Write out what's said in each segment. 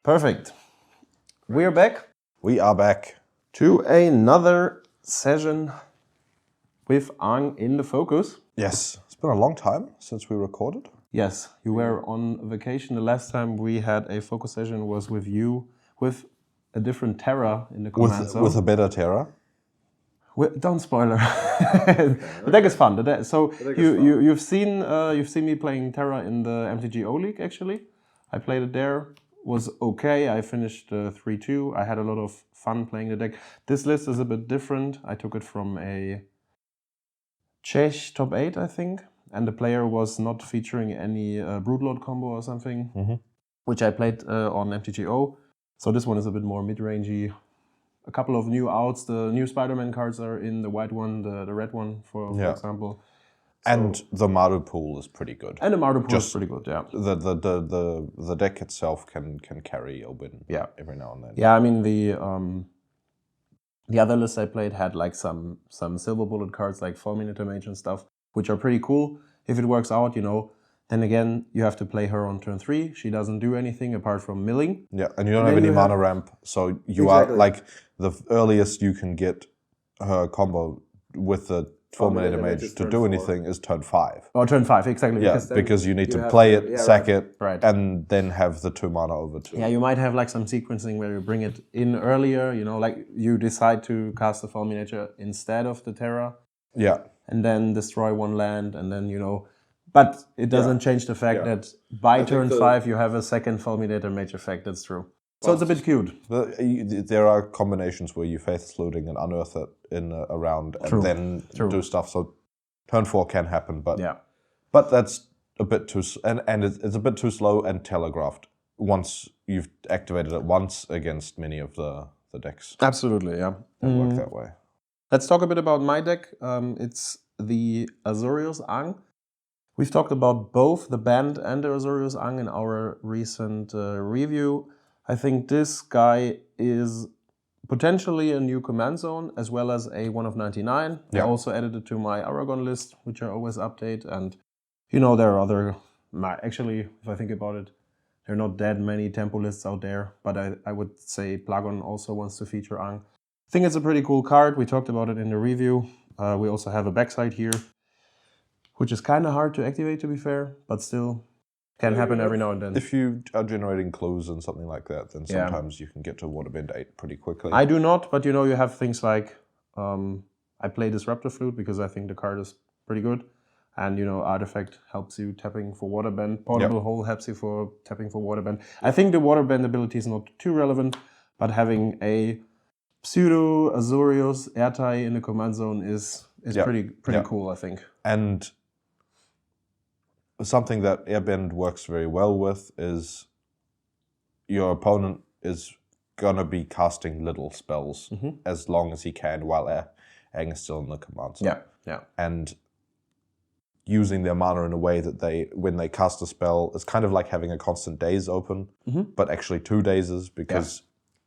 Perfect. We're back. We are back to another session with Aang in the focus. Yes, it's been a long time since we recorded. Yes, you were on vacation. The last time we had a focus session was with you, with a different Terra in the command zone. With a better Terra. Don't spoiler. The deck is fun. You've seen me playing Terra in the MTG O League actually. I played it there. Was okay. I finished 3-2. I had a lot of fun playing the deck. This list is a bit different. I took it from a Czech top 8, I think, and the player was not featuring any Broodlord combo or something, which I played on MTGO. So this one is a bit more mid-rangey. A couple of new outs. The new Spider-Man cards are in, the white one, the red one, for example. So, and the Mardu pool is pretty good. And the Mardu pool is pretty good, yeah. The deck itself can carry a win every now and then. Yeah, I mean the other list I played had like some silver bullet cards like Fulminator Mage and stuff, which are pretty cool. If it works out, then again, you have to play her on turn 3. She doesn't do anything apart from milling. Yeah, and you don't have any mana ramp, so you are like the earliest you can get her combo with the Fulminator Mage to do anything is turn 5. Or turn 5, exactly. Yeah, because you need to play it, sack it, and then have the 2 mana over 2. Yeah, you might have like some sequencing where you bring it in earlier, like you decide to cast the Fulminator instead of the Terra. Yeah. And then destroy 1 land, and then, But it doesn't change the fact that by turn 5 you have a second Fulminator Mage effect, that's true. So it's a bit cute. There are combinations where you Faithless Looting and unearth it in a round and then do stuff. So turn 4 can happen, but that's a bit too and it's a bit too slow and telegraphed once you've activated it once against many of the decks. Absolutely, yeah. They work that way. Let's talk a bit about my deck. It's the Azorius Aang. We've talked about both the Band and the Azorius Aang in our recent review. I think this guy is potentially a new command zone as well as a 1 of 99. I also added it to my Aragon list, which I always update. And, there are other... Actually, if I think about it, there are not that many tempo lists out there. But I would say Plagon also wants to feature Aang. I think it's a pretty cool card. We talked about it in the review. We also have a backside here, which is kind of hard to activate, to be fair, but still can happen every now and then. If you are generating clues and something like that, then sometimes you can get to Waterbend 8 pretty quickly. I do not, but you have things like, I play Disruptor Flute because I think the card is pretty good. And, Artifact helps you tapping for Waterbend. Portable Hole helps you for tapping for Waterbend. I think the Waterbend ability is not too relevant, but having a pseudo Azorius Airtie in the command zone is pretty cool, I think. And something that Airbend works very well with is your opponent is going to be casting little spells as long as he can while Aang is still in the command zone. Yeah. And using their mana in a way that when they cast a spell, it's kind of like having a constant daze open, but actually 2 dazes because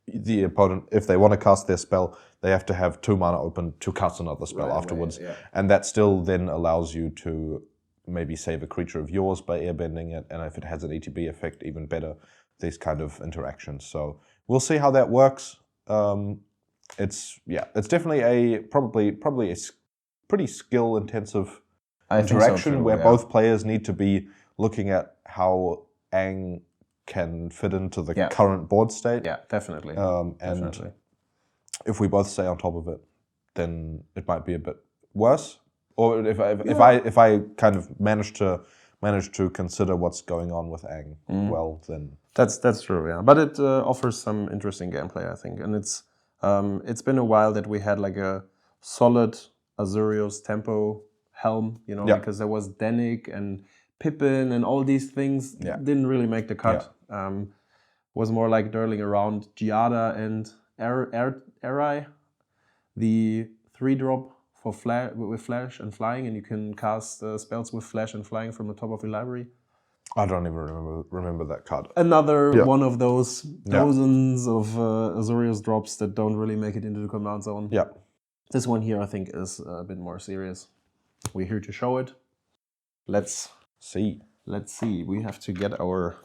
the opponent, if they want to cast their spell, they have to have 2 mana open to cast another spell afterwards. And that still then allows you to maybe save a creature of yours by airbending it, and if it has an ETB effect, even better, these kind of interactions. So we'll see how that works. It's definitely probably a pretty skill-intensive interaction where both players need to be looking at how Aang can fit into the current board state. Yeah, definitely. And if we both stay on top of it, then it might be a bit worse. Or if I kind of manage to consider what's going on with Aang, well then that's true, yeah. But it offers some interesting gameplay, I think, and it's been a while that we had like a solid Azorius tempo helm, because there was Danik and Pippin and all these things didn't really make the cut. Was more like dirling around Giada and Erai, the 3-drop. With flash and flying, and you can cast spells with flash and flying from the top of your library. I don't even remember that card. Another one of those dozens of Azorius drops that don't really make it into the command zone. Yeah. This one here, I think, is a bit more serious. We're here to show it. Let's see. We have to get our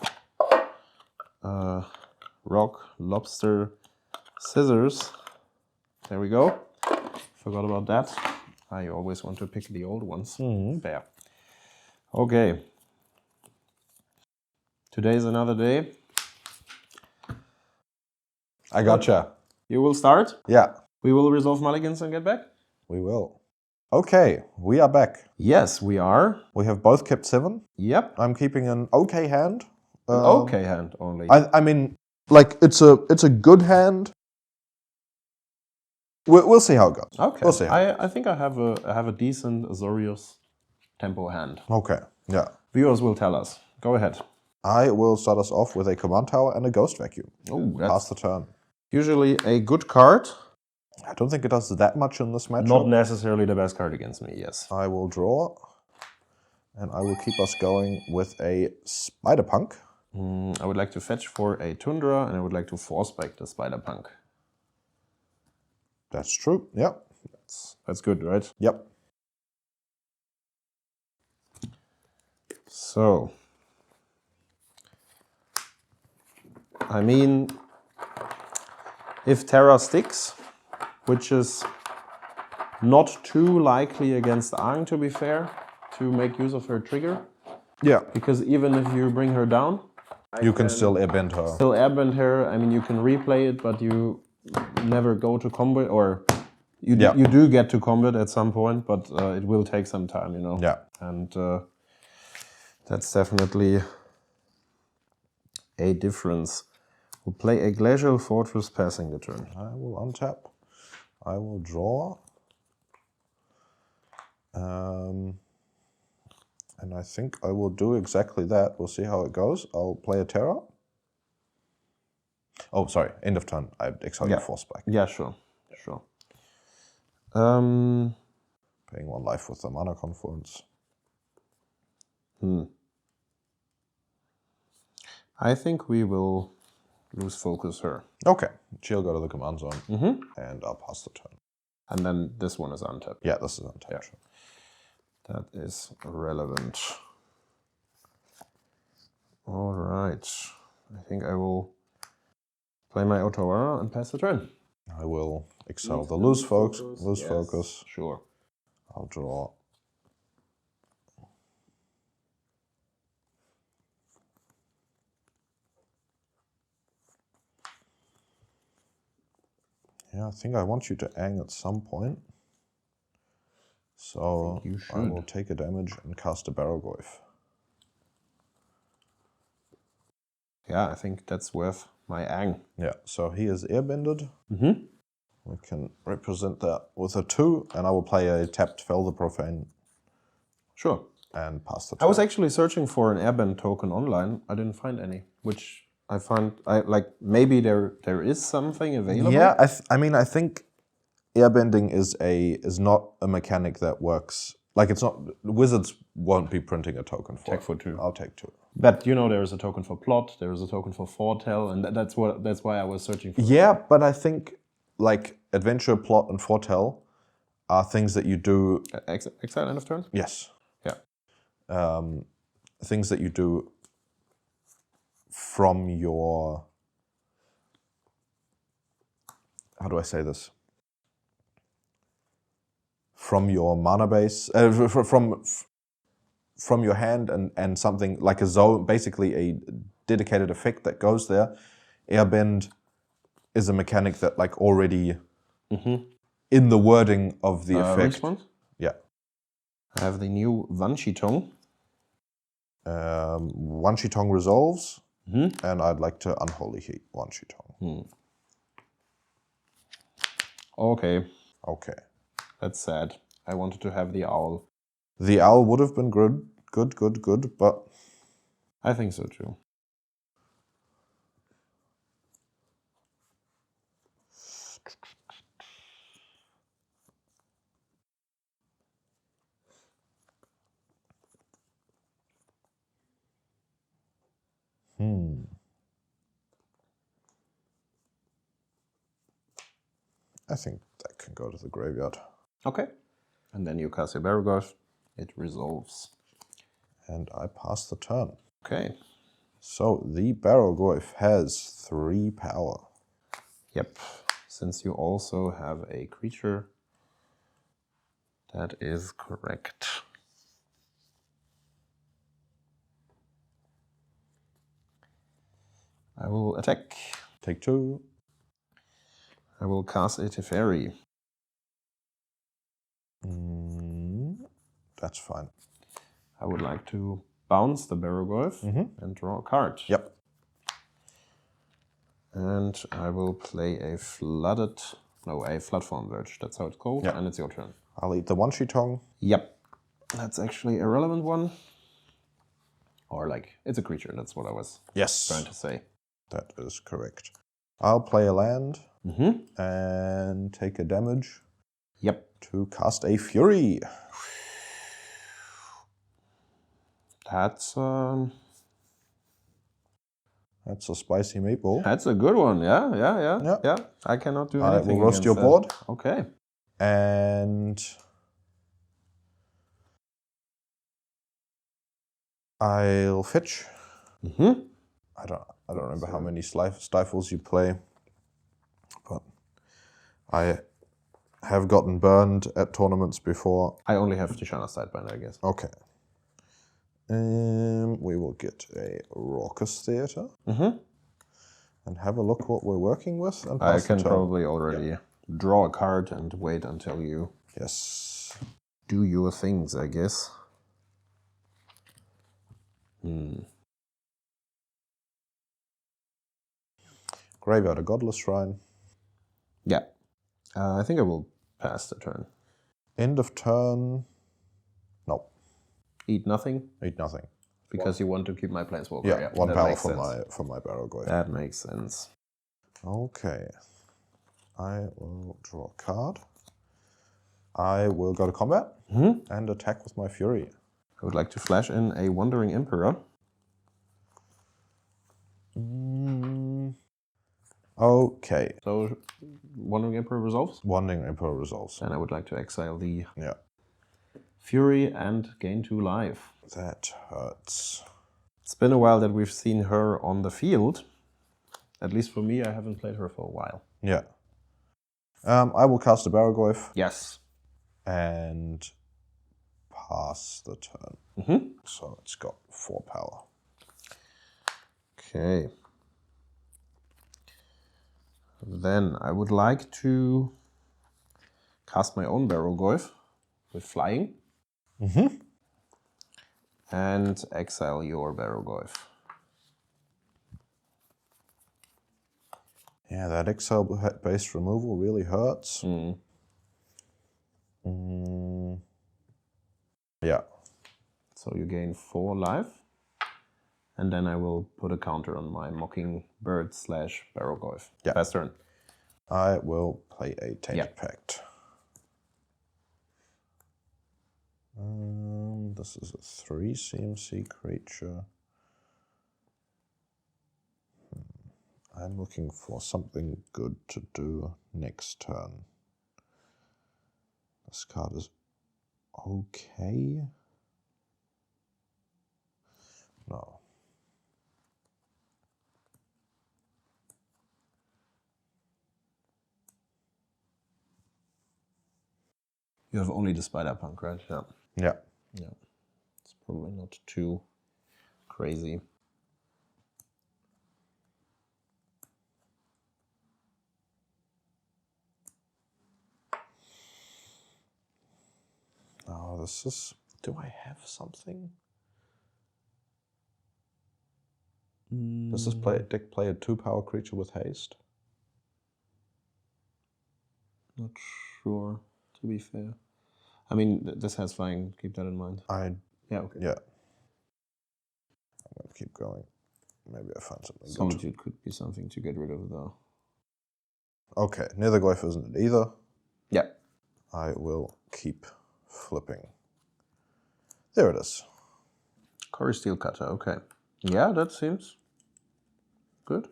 rock, lobster, scissors. There we go. Forgot about that. I always want to pick the old ones. There. Okay. Today's another day. I gotcha. You will start. Yeah, We will resolve mulligans and get back. we will. Okay, we are back. Yes, we are. We have both kept 7. Yep. I'm keeping an okay hand. An okay hand only. I mean, like it's a good hand. We'll see how it goes. Okay. We'll see. I think I have a decent Azorius tempo hand. Okay. Yeah. Viewers will tell us. Go ahead. I will start us off with a command tower and a ghost vacuum. Oh, Pass that's the turn. usually a good card. I don't think it does that much in this matchup. Not necessarily the best card against me, yes. I will draw, and I will keep us going with a spider punk. I would like to fetch for a Tundra, and I would like to force back the Spider Punk. That's true. Yep. That's good, right? Yep. So, I mean, if Terra sticks, which is not too likely against Aang, to be fair, to make use of her trigger, Yeah. because even if you bring her down, You can still airbend her. still airbend her. I mean, you can replay it, but you never go to combat, or you do get to combat at some point, but it will take some time, you know. Yeah. And that's definitely a difference. We'll play a Glacial Fortress passing the turn. I will untap. I will draw. And I think I will do exactly that. We'll see how it goes. I'll play a Terra. Oh, sorry. End of turn. I exile your force back. Yeah, sure. Sure. Paying 1 life with the mana confluence. I think we will lose focus her. Okay. She'll go to the command zone. And I'll pass the turn. And then this one is untapped. Yeah, this is untapped. Yeah. That is relevant. All right. I think I will play my Otawara and pass the turn. I will excel the lose focus. Lose Yes, focus. Sure. I'll draw. Yeah, I think I want you to Aang at some point. So I will take a damage and cast a Barrowgoyf. Yeah, I think that's worth my Aang. Yeah, so he is airbended. We can represent that with a 2, and I will play a tapped Fell the Profane. Sure. And pass the turn. I was actually searching for an airbend token online. I didn't find any, which I find maybe there is something available. Yeah, I think airbending is not a mechanic that works. Like it's not. Wizards won't be printing a token for. Take for 2. I'll take 2. But you know, there is a token for plot. There is a token for foretell, and that's why I was searching for. Yeah, but I think like adventure, plot, and foretell are things that you do. Exile end of turn. Yes. Yeah. Things that you do from your. How do I say this? From your mana base, from your hand, and something like a zone, basically a dedicated effect that goes there. Airbend is a mechanic that like already in the wording of the effect. Response? Yeah. I have the new Wanshitong. Wanshitong resolves, and I'd like to unholy heat Wanshitong. Okay. Okay. That's sad. I wanted to have the owl. The owl would have been good, but I think so too. I think that can go to the graveyard. Okay. And then you cast your Barrowgoyf. It resolves. And I pass the turn. Okay. So the Barrowgoyf has 3 power. Yep. Since you also have a creature, that is correct. I will attack. Take 2. I will cast a Teferi. That's fine. I would like to bounce the Barrowgoyf and draw a card. Yep. And I will play a Floodform Verge. That's how it's called. Yep. And it's your turn. I'll eat the One-Shot Tongue. Yep. That's actually a relevant one. Or like, it's a creature. That's what I was trying to say. That is correct. I'll play a land and take a damage. Yep. To cast a Fury. That's a spicy meatball. That's a good one. Yeah. I cannot do anything. I will roast your that. board. Okay. And I'll fetch. I don't remember how many stifles you play, but I have gotten burned at tournaments before. I only have Tishana Sidebinder, I guess. Okay. We will get a Raucous Theatre and have a look what we're working with. And I can probably already draw a card and wait until you do your things, I guess. Graveyard, a Godless Shrine. Yeah. I think I will pass the turn. End of turn. No. Eat nothing? Eat nothing. Because you want to keep my Planeswalker. Yeah, 1 power for my Barrowgoyf. That makes sense. Okay. I will draw a card. I will go to combat and attack with my Fury. I would like to flash in a Wandering Emperor. Okay. So, Wandering Emperor resolves? Wandering Emperor resolves. And I would like to exile the Fury and gain 2 life. That hurts. It's been a while that we've seen her on the field. At least for me, I haven't played her for a while. Yeah. I will cast a Barrowgoyf. Yes. And pass the turn. So it's got 4 power. Okay. Then I would like to cast my own Barrowgoyf with flying. And exile your Barrowgoyf. Yeah, that exile-based removal really hurts. Yeah. So you gain 4 life. And then I will put a counter on my Mockingbird / Barrowgoyf. Yeah. Pass turn. I will play a Tainted Pact. This is a 3 CMC creature. I'm looking for something good to do next turn. This card is okay. No. You have only the Spider-Punk, right? Yeah. Yeah. Yeah. It's probably not too crazy. Oh, this is... Do I have something? Does this deck play a 2-power creature with haste? Not sure, to be fair. I mean, this has flying. Keep that in mind. Yeah, okay. Yeah. I'm going to keep going. Maybe I find something good. Solitude could be something to get rid of, though. Okay, Nethergoyf isn't it either. Yeah. I will keep flipping. There it is. Core Steel Cutter, okay. Yeah, that seems good.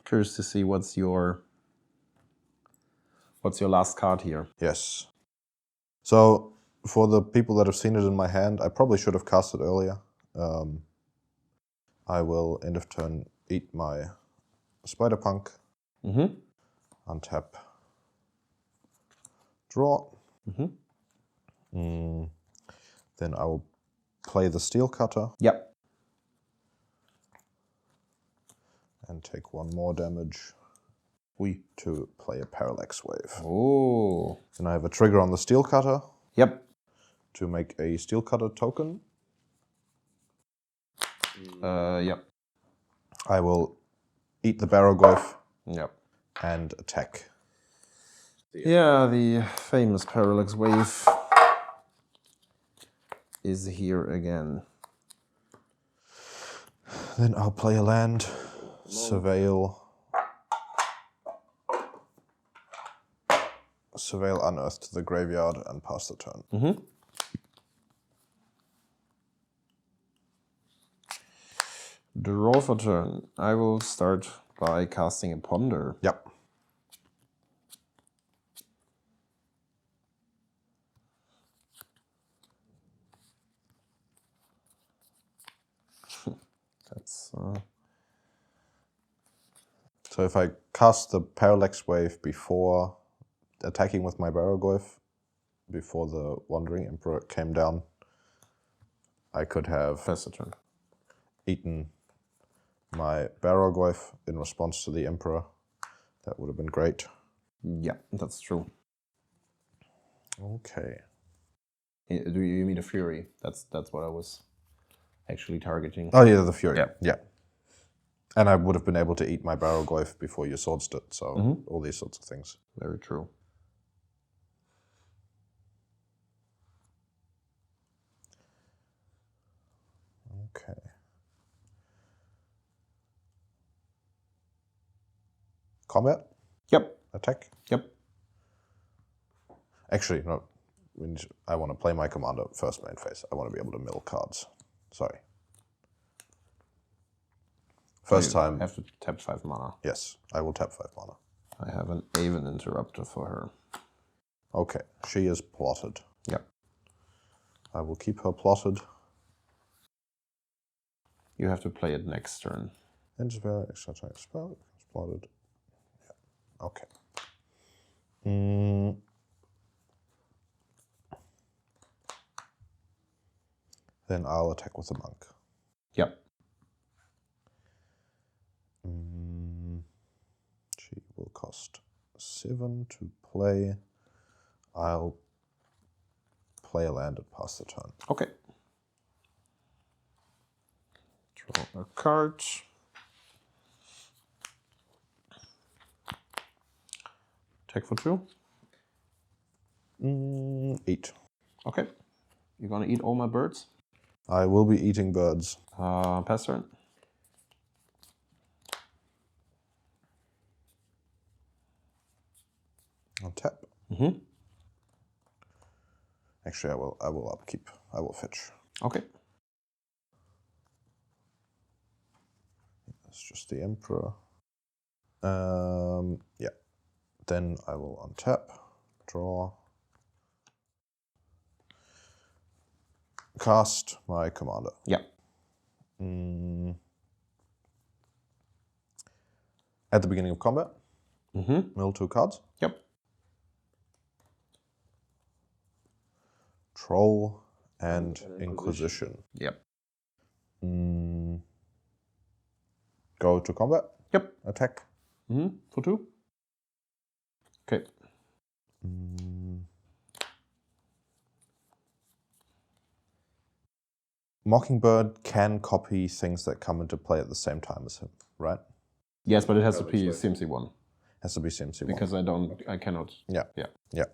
Curious to see what's your last card here. Yes. So, for the people that have seen it in my hand, I probably should have cast it earlier. I will end of turn eat my Spider-Punk. Untap. Draw. Then I will play the Steel Cutter. Yep. And take 1 more damage. To play a Parallax Wave. Oh. Then I have a trigger on the Steel Cutter. Yep. To make a Steel Cutter token. Yep. I will eat the Barrowglyph. Yep. And attack. Yeah, the famous Parallax Wave is here again. Then I'll play a land, Surveil Unearth to the graveyard and pass the turn. Draw for turn. I will start by casting a Ponder. Yep. That's So if I cast the Parallax Wave before attacking with my Barrowglyph, before the Wandering Emperor came down, I could have pass the turn. Eaten my Barrowglyph in response to the Emperor. That would have been great. Yeah, that's true. Okay. Do you mean a Fury? That's what I was actually targeting. Oh yeah, the Fury. Yeah. And I would have been able to eat my Barrowglyph before you Sword Stood, so all these sorts of things. Very true. Okay. Combat? Yep. Attack? Yep. Actually, no. I want to play my commander first main phase. I want to be able to mill cards. Sorry. First time. I have to tap 5 mana. Yes, I will tap 5 mana. I have an Aven Interrupter for her. Okay, she is plotted. Yep. I will keep her plotted. You have to play it next turn. Spell, extra attack spell, plotted. Yeah. Okay. Then I'll attack with the monk. Yep. She will cost 7 to play. I'll play a land and pass the turn. Okay. Draw a card. Attack for 2. Eat. Okay. You're gonna eat all my birds? I will be eating birds. Pass turn. I'll tap. Actually, I will upkeep. I will fetch. Okay. It's just the Emperor. Yeah. Then I will untap, draw, cast my commander. Yeah. At the beginning of combat, mill 2 cards. Yep. Troll and Inquisition. Yep. Go to combat. Yep. Attack. For 2. Okay. Mockingbird can copy things that come into play at the same time as him, right? Yes, but it has to be CMC 1. Has to be CMC 1. Because I cannot. Yeah. Yeah. Yeah.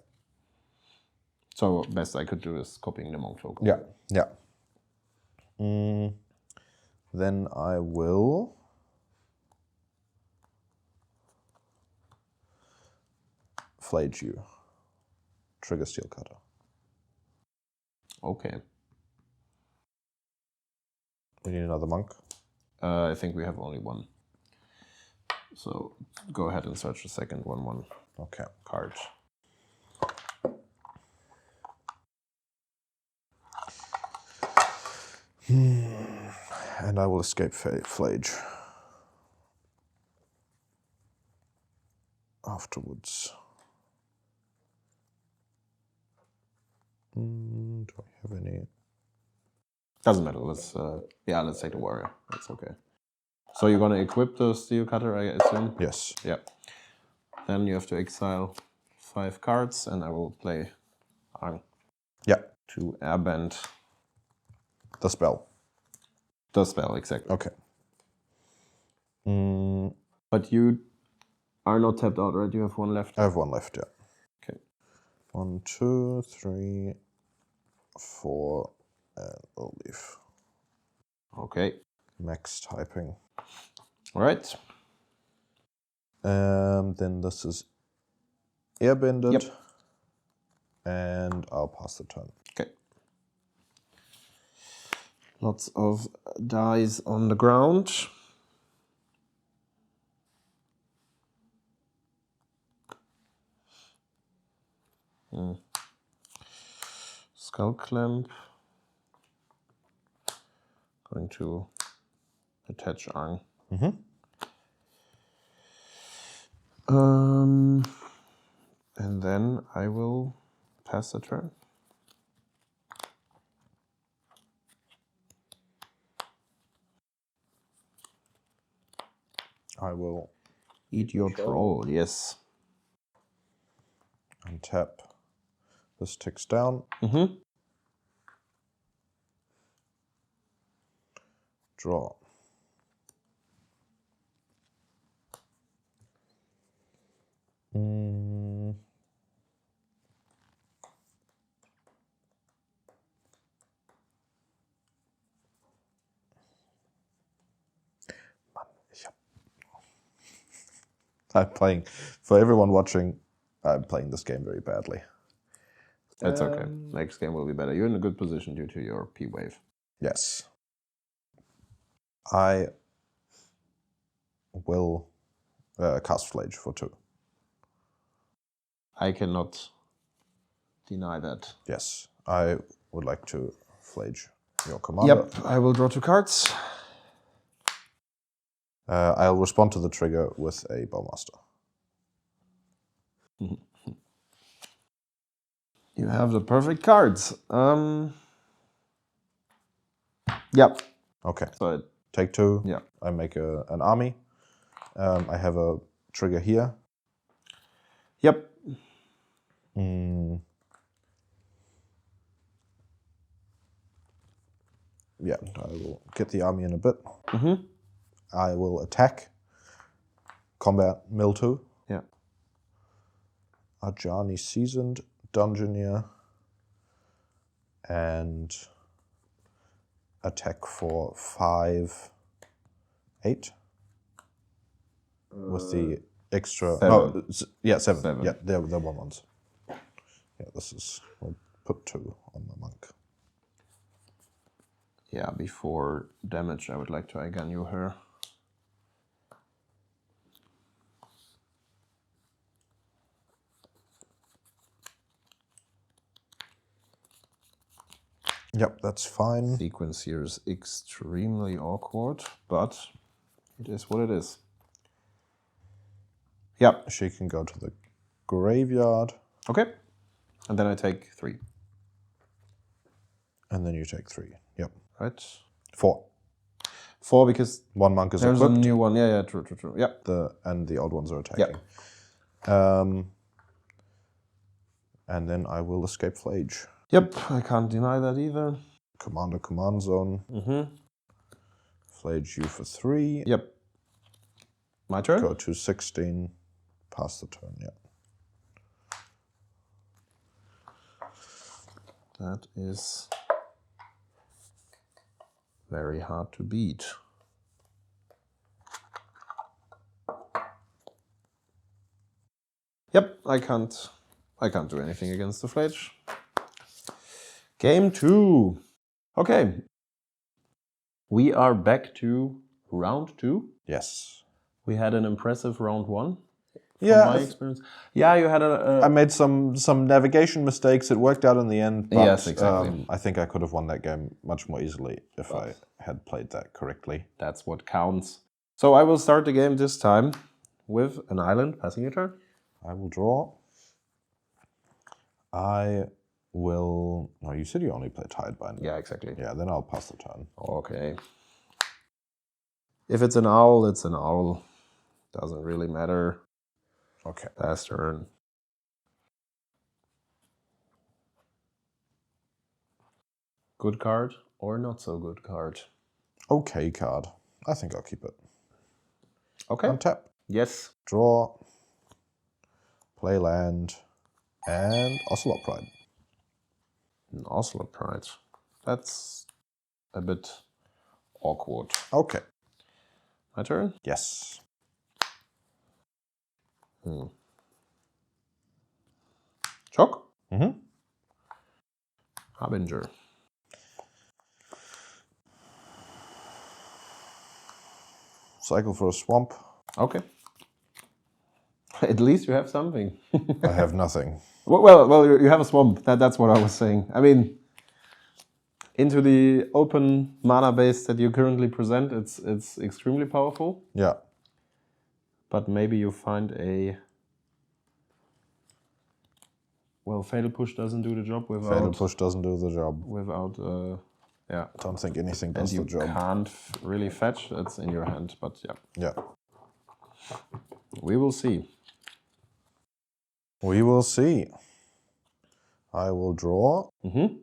So best I could do is copying the monk token. Yeah. Yeah. Then I will flage you. Trigger Steel Cutter. Okay. We need another monk. I think we have only 1. So go ahead and search the second 1/1 Okay. card. And I will escape Flage. Afterwards. Do I have any? Doesn't matter. Let's let's take the warrior. That's okay. So you're gonna equip the steel cutter, I assume? Yes. Yep. Then you have to exile 5 cards, and I will play Aang. Yeah. To airbend the spell. The spell, exactly. Okay. But you are not tapped out, right? You have 1 left. I have 1 left, yeah. Okay. 1, 2, 3, 4, and we'll leave. Okay. Max typing. All right. Then this is airbended. Yep. And I'll pass the turn. Okay. Lots of dice on the ground. Skull clamp. Going to attach Aang. And then I will pass the turn. I will eat your troll. Yes. Untap. This ticks down. Draw. I'm playing, for everyone watching, I'm playing this game very badly. That's okay. Next game will be better. You're in a good position due to your P-Wave. Yes. I will cast Flage for 2. I cannot deny that. Yes, I would like to Flage your commander. Yep, I will draw 2 cards. I'll respond to the trigger with a Bowmaster. You have the perfect cards. Yep. Okay. So take 2. Yeah. I make an army. I have a trigger here. Yep. Yeah, I will get the army in a bit. I will attack. Combat mill 2. Yeah. Ajani Seasoned, Dungeoneer, and attack for 5, 8. With the extra... 7. No, yeah, 7. 7. Yeah, they're 1/1s. Yeah, this is... We'll put 2 on the monk. Yeah, before damage, I would like to Aiganyu her. Yep, that's fine. Sequence here is extremely awkward, but it is what it is. Yep. She can go to the graveyard. Okay. And then I take 3. And then you take 3. Yep. Right. 4. 4 because 1 monk is there's equipped. a new one. Yeah, true. Yep. And the old ones are attacking. Yep. And then I will escape Flage. Yep, I can't deny that either. Commander command zone. Flage you for 3. Yep. My turn? Go to 16. Pass the turn, yeah. That is very hard to beat. Yep, I can't do anything against the Flage. Game 2. Okay. We are back to round 2. Yes. We had an impressive round 1. from my experience. Yeah, you had I made some navigation mistakes. It worked out in the end, but yes, exactly. I think I could have won that game much more easily if I had played that correctly. That's what counts. So I will start the game this time with an island. Passing your turn. I will draw. I will... No, you said you only play Tidebinder. Yeah, exactly. Yeah, then I'll pass the turn. Okay. If it's an owl, it's an owl. Doesn't really matter. Okay. Pass turn. Good card or not so good card? Okay card. I think I'll keep it. Okay. Untap. Yes. Draw. Play land. And Ocelot Pride. An Ocelot Pride. That's a bit awkward. Okay. My turn? Yes. Chock? Mm-hmm. Harbinger. Cycle for a swamp. Okay. At least you have something. I have nothing. Well, you have a swamp. That's what I was saying. I mean, into the open mana base that you currently present, it's extremely powerful. Yeah. But maybe you find a... Well, Fatal Push doesn't do the job without... Fatal Push doesn't do the job. Without, yeah. Don't think anything does the job. And you can't really fetch. It's in your hand, but yeah. Yeah. We will see. We will see. I will draw. Mm-hmm.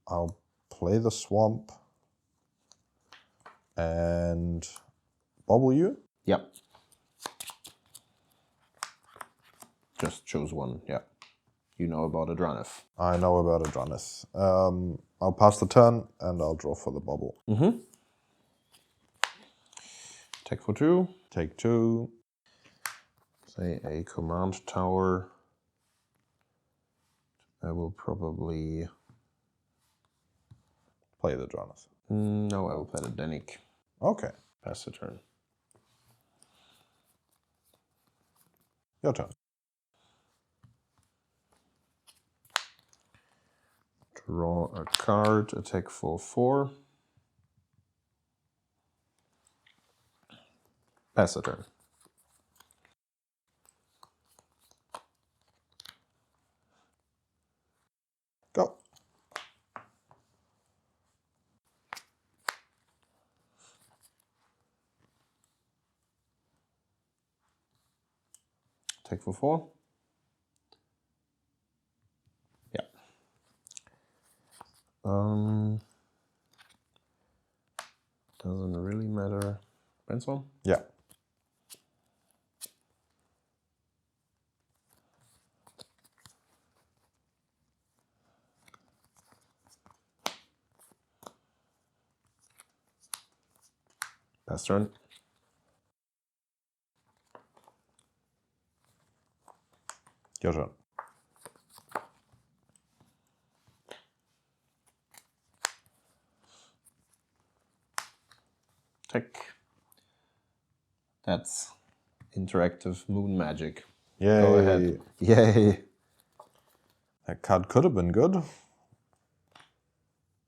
I'll play the swamp and bobble you. Yep. Just choose one, yeah. You know about Adranith. I know about Adranith. I'll pass the turn and I'll draw for the bobble. Mm-hmm. Take for 2. Take 2. Say a command tower. I will probably... Play the Adranith. No, I will play the Denik. Okay. Pass the turn. Your turn. Draw a card, attack for 4. Pass the turn. Go. Take for 4. Yeah. Doesn't really matter. Brainstorm? Yeah. Pass turn. Your turn. Check. That's interactive moon magic. Yay. Go ahead. Yay. That card could have been good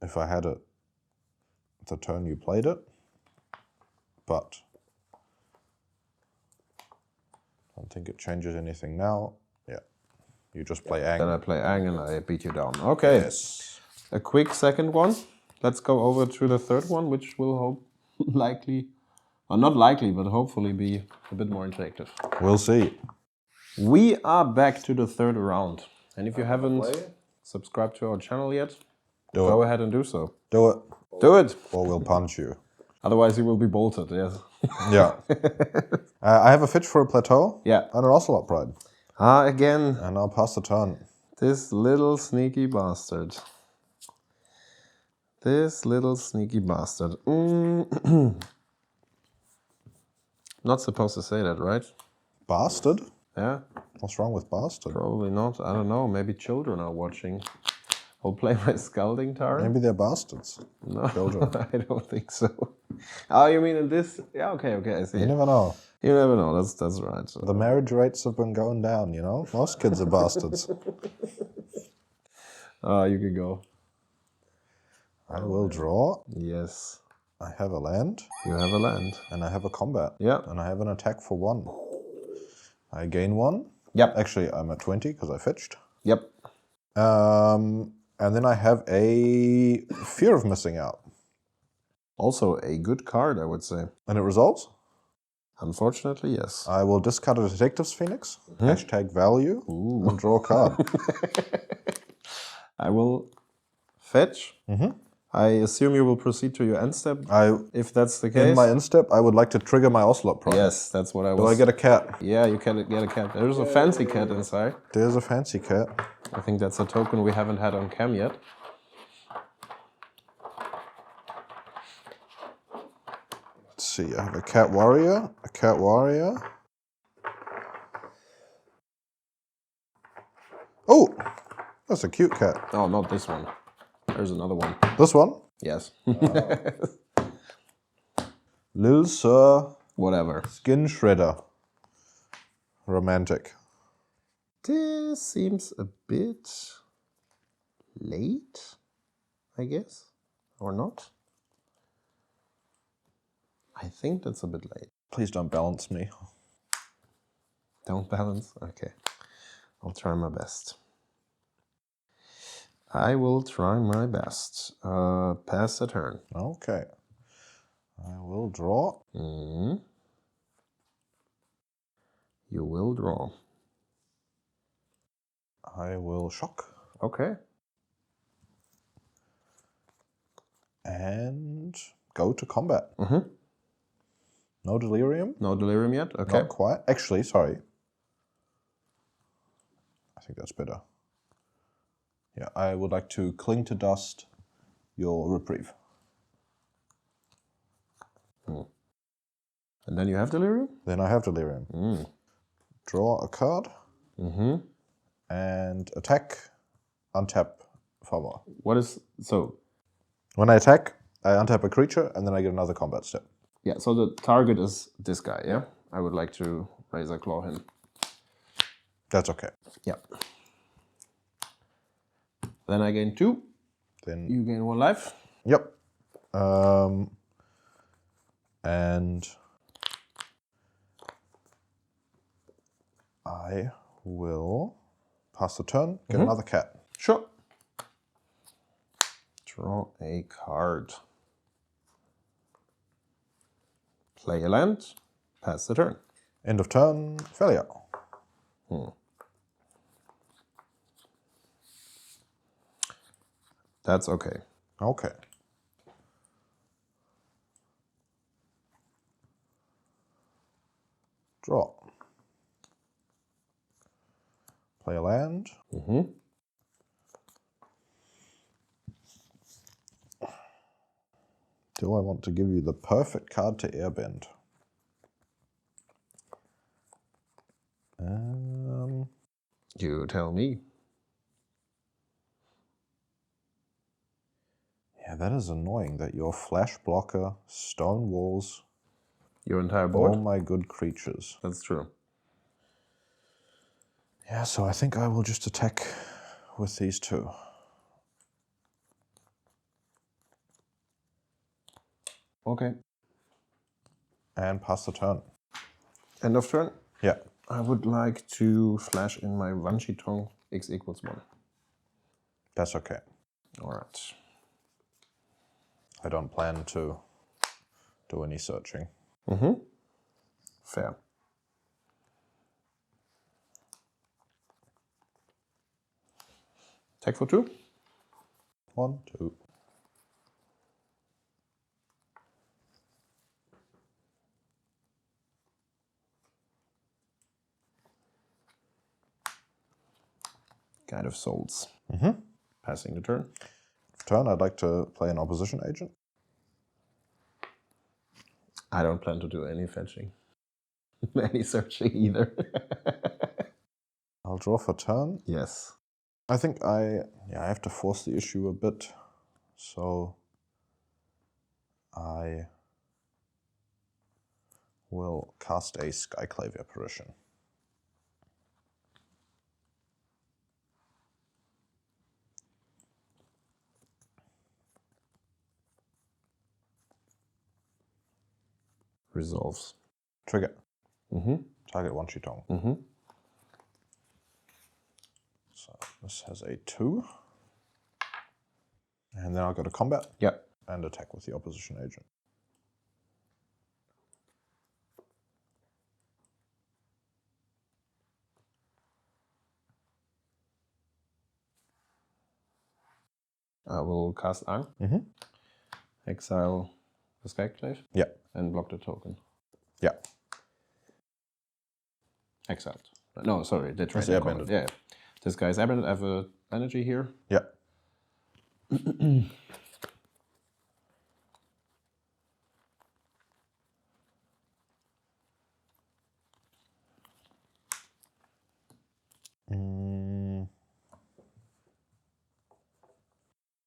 if I had it the turn you played it, but I don't think it changes anything now. Yeah, you just play Aang. Then I play Aang and I beat you down. Okay. Yes. A quick second one. Let's go over to the third one, which will likely, or not likely, but hopefully be a bit more interactive. We'll see. We are back to the third round. And if you haven't subscribed to our channel yet, go ahead and do so. Do it. Do it. Or we'll punch you. Otherwise you will be bolted, yes. Yeah. I have a Fitch for a Plateau. Yeah. And an Ocelot Pride. Again. And I'll pass the turn. This little sneaky bastard. This little sneaky bastard. Not supposed to say that, right? Bastard? Yeah. What's wrong with bastard? Probably not. I don't know. Maybe children are watching. I'll play my Scalding Tarn. Maybe they're bastards. No, Children. I don't think so. Oh, you mean in this? Yeah, okay, I see. You never know. You never know, that's right. The marriage rates have been going down, you know? Most kids are bastards. You can go. I will draw. Yes. I have a land. You have a land. And I have a combat. Yeah. And I have an attack for 1. I gain 1. Yep. Actually, I'm at 20 because I fetched. Yep. And then I have a Fear of Missing Out. Also a good card, I would say. And it resolves? Unfortunately, yes. I will discard a Detective's Phoenix, #value, and draw a card. I will fetch. I assume you will proceed to your end step, if that's the case. In my end step, I would like to trigger my Ocelot Prime. Yes, that's what I was... Do I get a cat? Yeah, you can get a cat. There's a fancy cat inside. There's a fancy cat. I think that's a token we haven't had on cam yet. Let's see, I have a cat warrior, Oh, that's a cute cat. Oh, not this one. There's another one. This one? Yes. Lil Sir. Whatever. Skin Shredder. Romantic. This seems a bit late, I guess, or not. I think that's a bit late. Please don't balance me. Don't balance? Okay. I'll try my best. I will try my best. Pass the turn. Okay. I will draw. You will draw. I will shock. Okay. And go to combat. No delirium? No delirium yet? Okay. Not quite. Actually, sorry. I think that's better. Yeah, I would like to cling to dust your reprieve. And then you have delirium? Then I have delirium. Draw a card. And attack, untap for more. What is... So... When I attack, I untap a creature and then I get another combat step. Yeah, so the target is this guy, yeah? I would like to Razor Claw him. That's okay. Yeah. Then I gain 2. Then you gain 1 life. Yep. And I will pass the turn, get another cat. Sure. Draw a card. Play a land. Pass the turn. End of turn, failure. That's okay. Okay. Draw. Play a land. Do I want to give you the perfect card to airbend? You tell me. Yeah, that is annoying that your flash blocker, stone walls, Your entire board? all my good creatures. That's true. Yeah, so I think I will just attack with these 2. Okay. And pass the turn. End of turn. Yeah. I would like to flash in my Vanchitong x equals 1. That's okay. All right. I don't plan to do any searching. Fair. Attack for 2. 1, 2. Guide of Souls. Passing the turn. Turn, I'd like to play an opposition agent. I don't plan to do any fetching. Any searching either. I'll draw for turn. Yes. I think I have to force the issue a bit, so I will cast a Skyclave Apparition. Resolves. Trigger. Mm-hmm. Target 1 Chitong. Mm-hmm. So this has a 2. And then I'll go to combat. Yeah. And attack with the opposition agent. I will cast Aang. Mm-hmm. Exile the Skyclave. Yeah. And block the token. Yeah. Exiled. No, sorry, the trade. airbended. Yeah. This guy's airbended. I have a energy here. Yeah.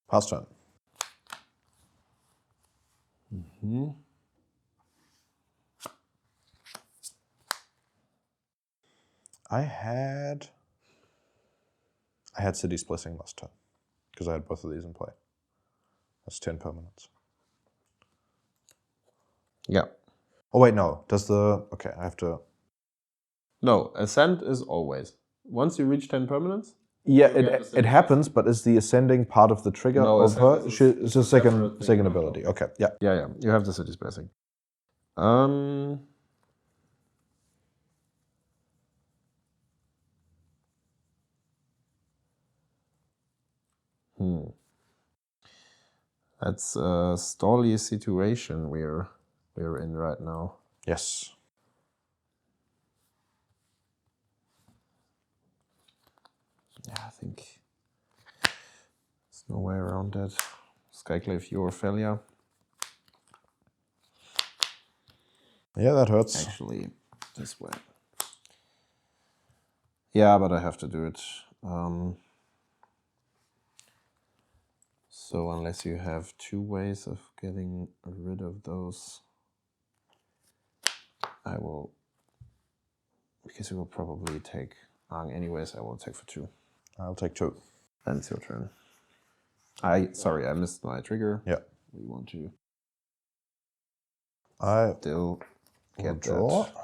Pass turn. Mm-hmm. I had City's Blessing last turn, because I had both of these in play. That's 10 permanents. Yeah. Oh wait, no. Okay, I have to... No, Ascend is always. Once you reach 10 permanents... Yeah, it happens, but is the ascending part of the trigger of her? It's a second ability. Okay, yeah. Yeah. You have the City's Blessing. That's a stally situation we're in right now. Yes. Yeah, I think there's no way around that. Skyclave, your failure. Yeah, that hurts. Actually, this way. Yeah, but I have to do it. So unless you have two ways of getting rid of those, I will, because you will probably take Aang anyways, I will take for 2. I'll take 2. Then it's your turn. Sorry, I missed my trigger. Yeah. We want to I still get draw. that.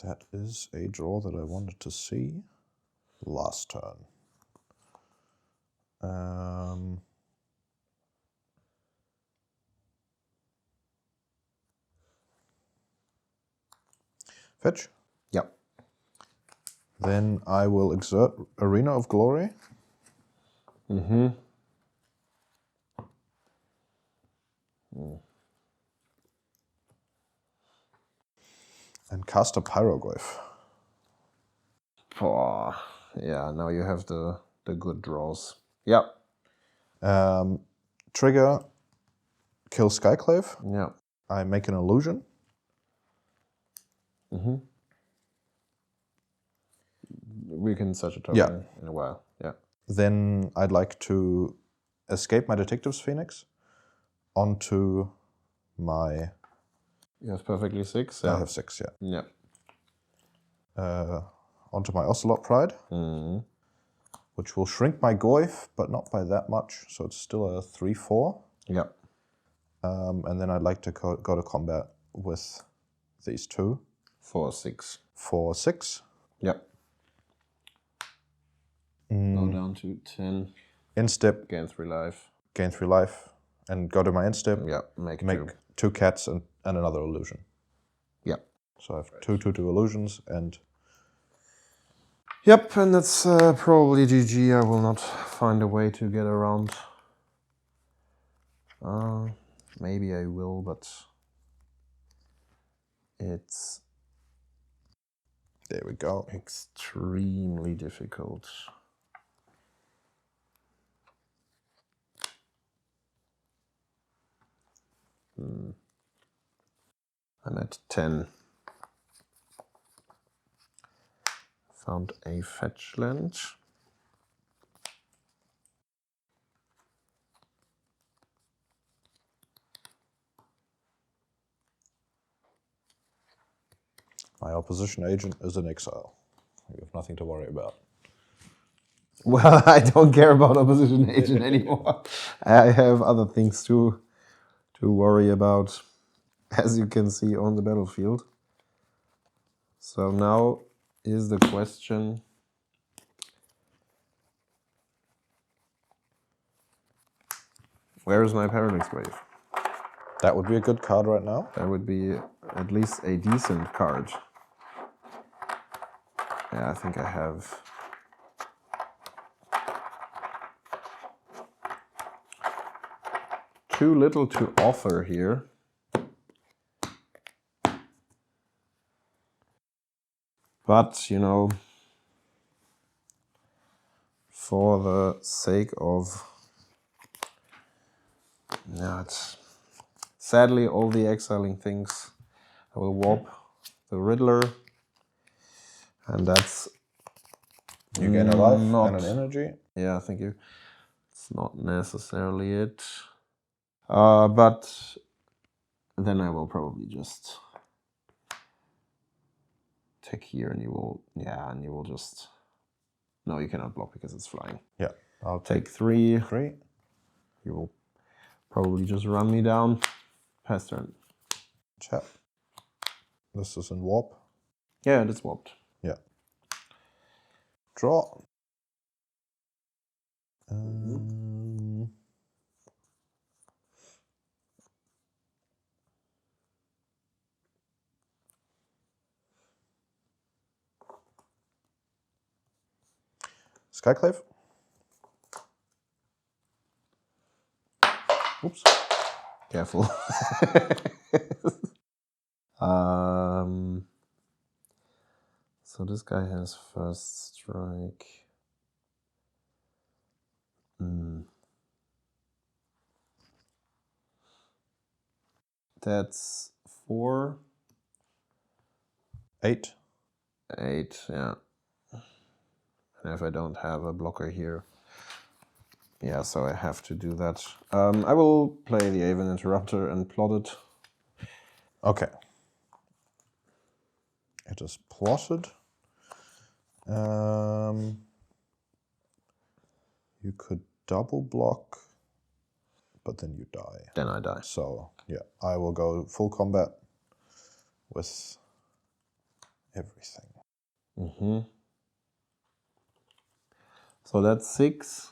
That is a draw that I wanted to see last turn. Fetch. Yep. Then I will exert Arena of Glory. Mm-hmm. And cast a Pyroglyph. Oh, yeah, now you have the good draws. Yep. Trigger, kill Skyclave. Yeah. I make an illusion. Mm-hmm. We can search a token in a while. Yeah. Then I'd like to escape my Detective's Phoenix onto my... You have perfectly 6. I have 6, yeah. Yeah. Onto my Ocelot Pride, which will shrink my Goyf, but not by that much, so it's still a 3/4. Yeah. And then I'd like to go to combat with these 2. 4/6. 4/6. Yep. Go down to 10. Instep. Gain 3 life. Gain 3 life. And go to my instep. Yeah, make 2 cats and another illusion. Yeah. So I have 2/2 illusions and... Yep, and that's probably GG. I will not find a way to get around. Maybe I will, but it's... There we go. Extremely difficult. I'm at 10. Found a fetch land. My opposition agent is in exile. You have nothing to worry about. Well, I don't care about opposition agent anymore. I have other things to worry about, as you can see on the battlefield. So now is the question, where is my Parallax Wave? That would be a good card right now. That would be at least a decent card. Yeah, I think I have too little to offer here. But, you know, for the sake of sadly all the exiling things, I will warp the Riddler, and that's You gain a life and an energy. Yeah, thank you. It's not necessarily it. But then I will probably just take here, and you will just... No, you cannot block because it's flying. Yeah, I'll Take 3. 3. You will probably just run me down. Pass turn. Chat. This is in warp. Yeah, it's warped. Yeah. Draw. Skyclave. Oops. Careful. So this guy has first strike. That's 4. 8. 8, yeah. And if I don't have a blocker here, yeah, so I have to do that. I will play the Aven Interrupter and plot it. Okay. It is plotted. You could double block, but then you die. Then I die. So, yeah, I will go full combat with everything. So that's 6.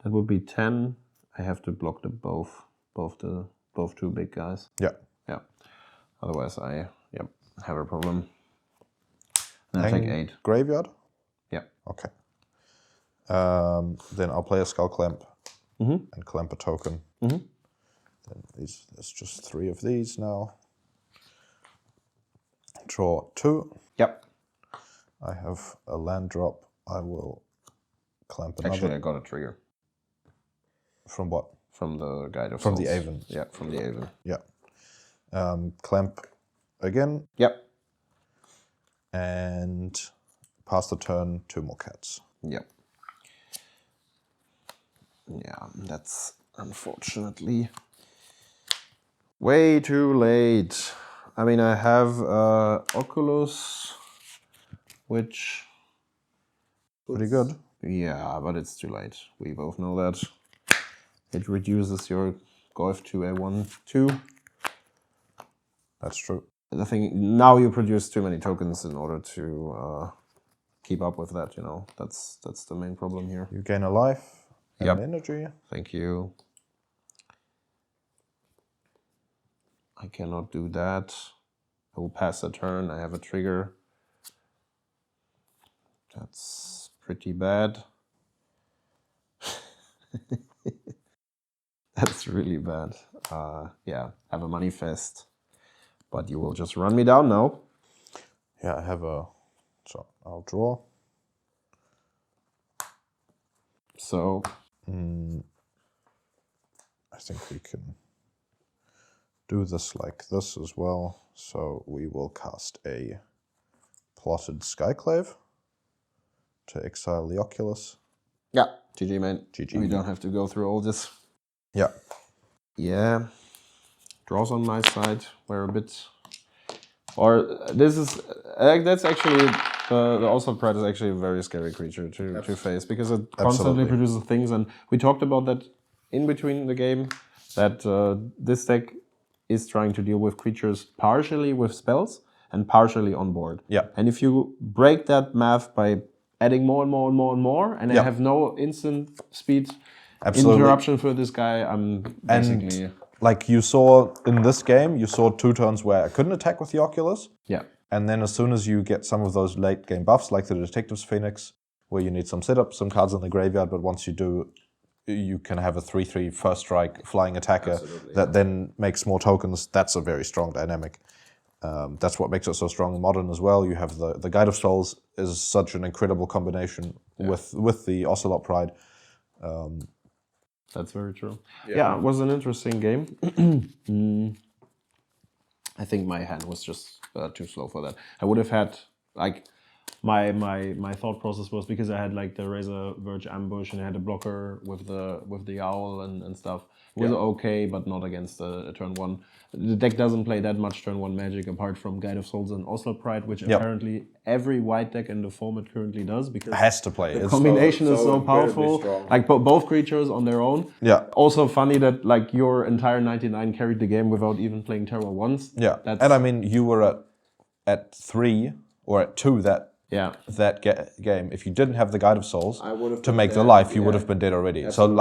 That would be 10. I have to block the both two big guys. Yeah. Yeah. Otherwise I have a problem. And I take 8. Graveyard? Yeah. Okay. Then I'll play a Skull Clamp and clamp a token. Then there's just 3 of these now. Draw 2. Yep. I have a land drop. I will clamp another. Actually, I got a trigger. From what? From the Guide of From Souls. the Aven. Yeah, from the Aven. Yeah. Clamp again. Yep. And pass the turn, 2 more cats. Yep. Yeah, that's unfortunately way too late. I mean, I have Oculus, which... Pretty good. Yeah, but it's too late. We both know that. It reduces your Golf to a 1/2. That's true. I think now you produce too many tokens in order to keep up with that, you know. That's the main problem here. You gain a life and an energy. Thank you. I cannot do that. I will pass a turn. I have a trigger. That's pretty bad. That's really bad. Yeah, have a manifest. But you will just run me down now. Yeah, I have a... So, I'll draw. So... I think we can do this like this as well. So we will cast a Plotted Skyclave to exile the Oculus. Yeah, GG, man. GG. We don't have to go through all this. Yeah. Yeah. Draws on my side were a bit... Or this is... that's actually... the Oslo Pride is actually a very scary creature to face because it constantly produces things, and we talked about that in between the game, that this deck is trying to deal with creatures partially with spells and partially on board. Yeah. And if you break that math by adding more and more and more and more, and I have no instant speed interruption for this guy, I'm basically... And like you saw in this game, you saw 2 turns where I couldn't attack with the Oculus. Yeah. And then as soon as you get some of those late game buffs, like the Detective's Phoenix, where you need some setup, some cards in the graveyard, but once you do, you can have a 3/3 first strike flying attacker that then makes more tokens. That's a very strong dynamic. That's what makes it so strong in Modern as well. You have the Guide of Souls is such an incredible combination with the Ocelot Pride. That's very true. Yeah, it was an interesting game. I think my hand was just too slow for that. I would have had, like, my thought process was, because I had like the Razor Verge Ambush and I had a blocker with the Owl and stuff. It was okay, but not against a turn 1. The deck doesn't play that much turn 1 magic apart from Guide of Souls and Oslo Pride, which apparently every white deck in the format currently does, because it has to play. The combination is so powerful. Like both creatures on their own. Yeah. Also funny that like your entire 99 carried the game without even playing Terra once. Yeah. And I mean, you were at 3 or at 2 that game. If you didn't have the Guide of Souls to make the life, you would have been dead already. Absolutely,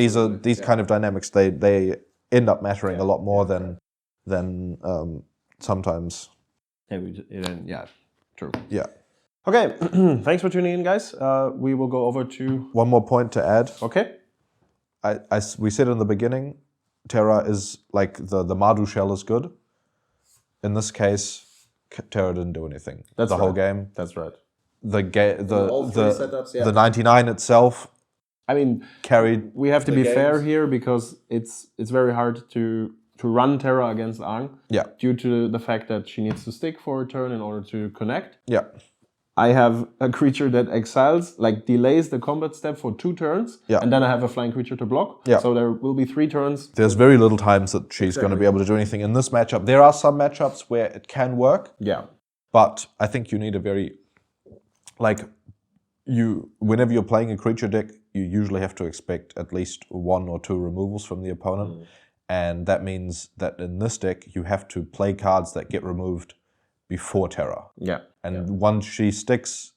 so like these kind of dynamics, they end up mattering a lot more than sometimes. Yeah, true. Yeah. Okay, thanks for tuning in, guys. We will go over to... One more point to add. Okay. We said in the beginning, Terra is like the Mardu shell is good. In this case, Terra didn't do anything. That's the whole game. That's right. The 99 itself. I mean, carried. We have to be fair here, because it's very hard to run Terra against Aang. Yeah. Due to the fact that she needs to stick for a turn in order to connect. Yeah. I have a creature that exiles, like delays the combat step for 2 turns, and then I have a flying creature to block. Yeah. So there will be 3 turns. There's very little times that she's going to be able to do anything in this matchup. There are some matchups where it can work. Yeah. But I think you need a very, whenever you're playing a creature deck, you usually have to expect at least 1 or 2 removals from the opponent. And that means that in this deck, you have to play cards that get removed before Terra. Yeah. And once she sticks,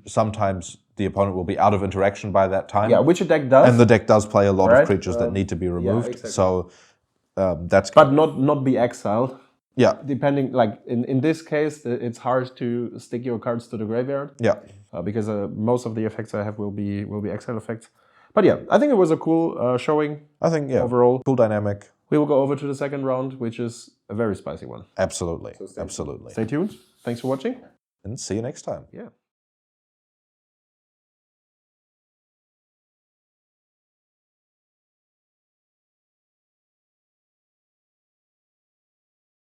sometimes the opponent will be out of interaction by that time. Yeah, which the deck does. And the deck does play a lot of creatures that need to be removed. Yeah, exactly. So that's... But not be exiled. Yeah. Depending, like in this case, it's hard to stick your cards to the graveyard. Yeah. Because most of the effects I have will be exile effects. But yeah, I think it was a cool showing. I think, yeah. Overall. Cool dynamic. We will go over to the second round, which is a very spicy one. Absolutely. Stay tuned. Thanks for watching. And see you next time. Yeah.